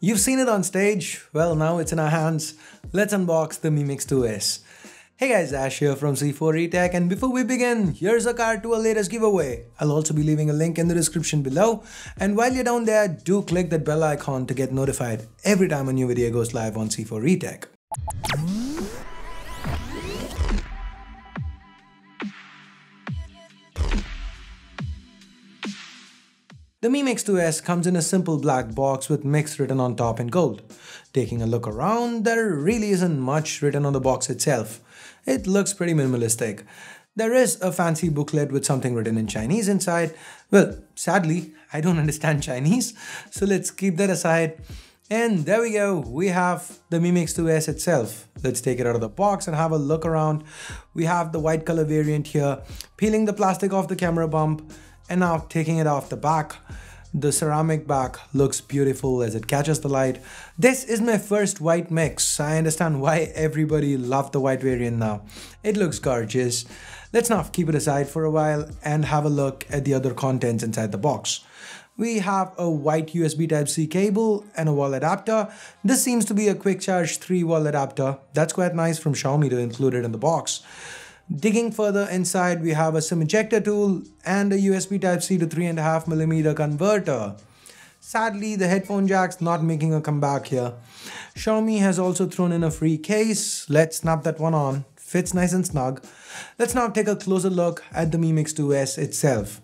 You've seen it on stage, well now it's in our hands. Let's unbox the Mi Mix 2S. Hey guys, Ash here from C4 Tech, and before we begin, here's a card to our latest giveaway. I'll also be leaving a link in the description below, and while you're down there, do click that bell icon to get notified every time a new video goes live on C4 Tech. The Mi Mix 2S comes in a simple black box with Mix written on top in gold. Taking a look around, there really isn't much written on the box itself. It looks pretty minimalistic. There is a fancy booklet with something written in Chinese inside. Well, sadly, I don't understand Chinese, so let's keep that aside. And there we go, we have the Mi Mix 2S itself. Let's take it out of the box and have a look around. We have the white color variant here, peeling the plastic off the camera bump, and now taking it off the back. The ceramic back looks beautiful as it catches the light. This is my first white mix. I understand why everybody loved the white variant now. It looks gorgeous. Let's now keep it aside for a while and have a look at the other contents inside the box. We have a white USB Type-C cable and a wall adapter. This seems to be a quick charge 3-wall adapter. That's quite nice from Xiaomi to include it in the box. Digging further inside, we have a SIM ejector tool and a USB Type-C to 3.5mm converter. Sadly, the headphone jack's not making a comeback here. Xiaomi has also thrown in a free case. Let's snap that one on. Fits nice and snug. Let's now take a closer look at the Mi Mix 2S itself.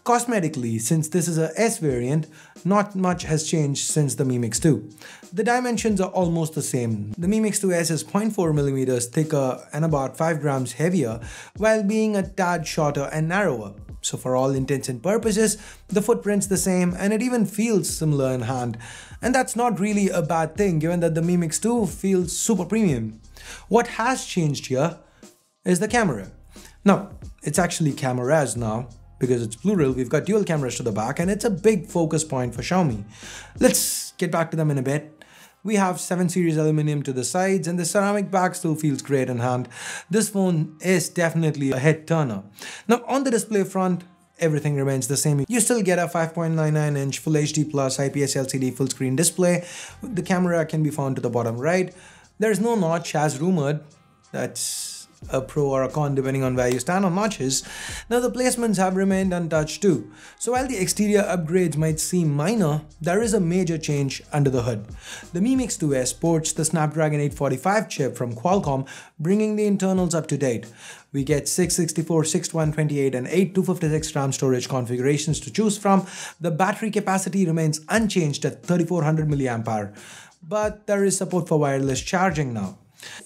Cosmetically, since this is a S variant, not much has changed since the Mi Mix 2. The dimensions are almost the same. The Mi Mix 2S is 0.4mm thicker and about 5 grams heavier, while being a tad shorter and narrower. So for all intents and purposes, the footprint's the same and it even feels similar in hand. And that's not really a bad thing given that the Mi Mix 2 feels super premium. What has changed here is the camera. Now, it's actually cameras now. Because it's plural, we've got dual cameras to the back and it's a big focus point for Xiaomi. Let's get back to them in a bit. We have 7 series aluminum to the sides and the ceramic back still feels great in hand. This phone is definitely a head turner. Now on the display front, everything remains the same. You still get a 5.99-inch Full HD Plus IPS LCD full screen display. The camera can be found to the bottom right. There's no notch as rumored. That's a pro or a con depending on where you stand on notches. Now the placements have remained untouched too. So while the exterior upgrades might seem minor, there is a major change under the hood. The Mi Mix 2S sports the Snapdragon 845 chip from Qualcomm, bringing the internals up to date. We get 664, 6128 and 8 256 RAM storage configurations to choose from. The battery capacity remains unchanged at 3400 mAh, but there is support for wireless charging now.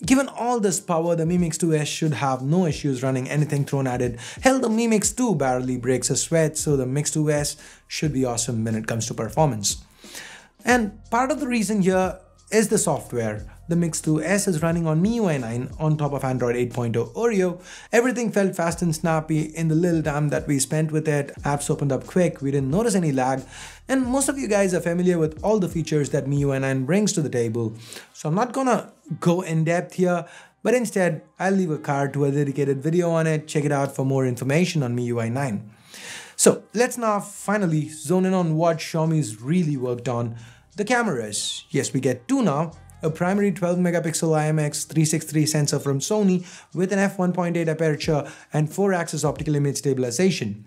Given all this power, the Mi Mix 2S should have no issues running anything thrown at it. Hell, the Mi Mix 2 barely breaks a sweat, so the Mix 2S should be awesome when it comes to performance. And part of the reason here is the software. The Mix 2S is running on MIUI 9 on top of Android 8.0 Oreo. Everything felt fast and snappy in the little time that we spent with it. Apps opened up quick, we didn't notice any lag. And most of you guys are familiar with all the features that MIUI 9 brings to the table. So I'm not gonna go in depth here, but instead I'll leave a card to a dedicated video on it. Check it out for more information on MIUI 9. So let's now finally zone in on what Xiaomi's really worked on. The cameras. Yes, we get 2 now. A primary 12-megapixel IMX363 sensor from Sony with an f1.8 aperture and 4-axis optical image stabilization.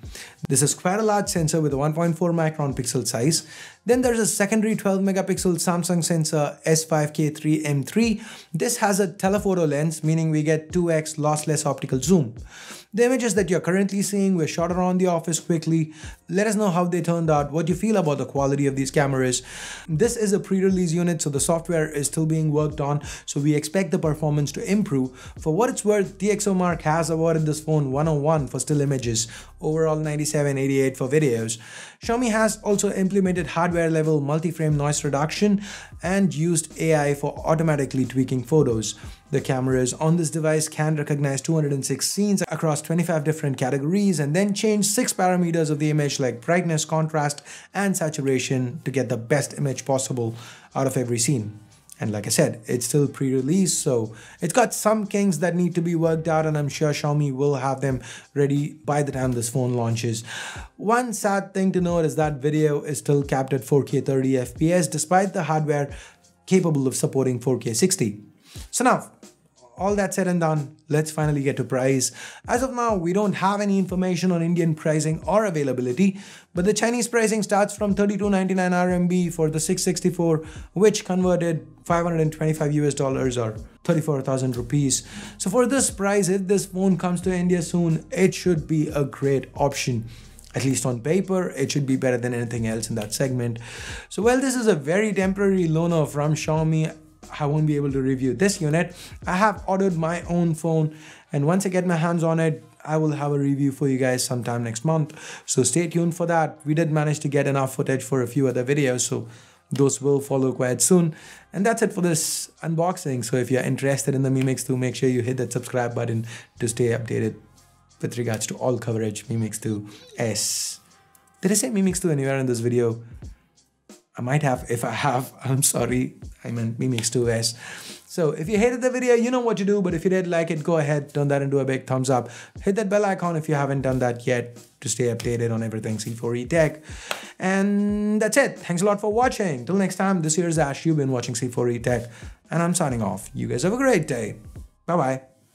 This is quite a large sensor with a 1.4 micron pixel size. Then there's a secondary 12-megapixel Samsung sensor S5K3M3. This has a telephoto lens, meaning we get 2x lossless optical zoom. The images that you're currently seeing were shot around the office quickly. Let us know how they turned out, what you feel about the quality of these cameras. This is a pre-release unit, so the software is still being worked on, so we expect the performance to improve. For what it's worth, DxOMark has awarded this phone 101 for still images, overall 97/88 for videos. Xiaomi has also implemented hardware-level multi-frame noise reduction and used AI for automatically tweaking photos. The cameras on this device can recognize 206 scenes across 25 different categories and then change 6 parameters of the image like brightness, contrast, and saturation to get the best image possible out of every scene. And like I said, it's still pre-release, so it's got some kinks that need to be worked out, and I'm sure Xiaomi will have them ready by the time this phone launches. One sad thing to note is that video is still capped at 4K 30 FPS despite the hardware capable of supporting 4K 60. So now, all that said and done, let's finally get to price. As of now, we don't have any information on Indian pricing or availability, but the Chinese pricing starts from 3299 RMB for the 664, which converted 525 US dollars or 34,000 rupees. So for this price, if this phone comes to India soon, it should be a great option. At least on paper, it should be better than anything else in that segment. So while this is a very temporary loaner from Xiaomi, I won't be able to review this unit. I have ordered my own phone, and once I get my hands on it, I will have a review for you guys sometime next month. So stay tuned for that. We did manage to get enough footage for a few other videos, so those will follow quite soon. And that's it for this unboxing. So if you're interested in the Mi Mix 2, make sure you hit that subscribe button to stay updated with regards to all coverage Mi Mix 2S. Did I say Mi Mix 2 anywhere in this video? I might have. If I have, I'm sorry. I meant Mi Mix 2S. So if you hated the video, you know what to do. But if you did like it, go ahead, turn that into a big thumbs up. Hit that bell icon if you haven't done that yet to stay updated on everything C4E Tech. And that's it. Thanks a lot for watching. Till next time, this here's Ash. You've been watching C4E Tech. And I'm signing off. You guys have a great day. Bye-bye.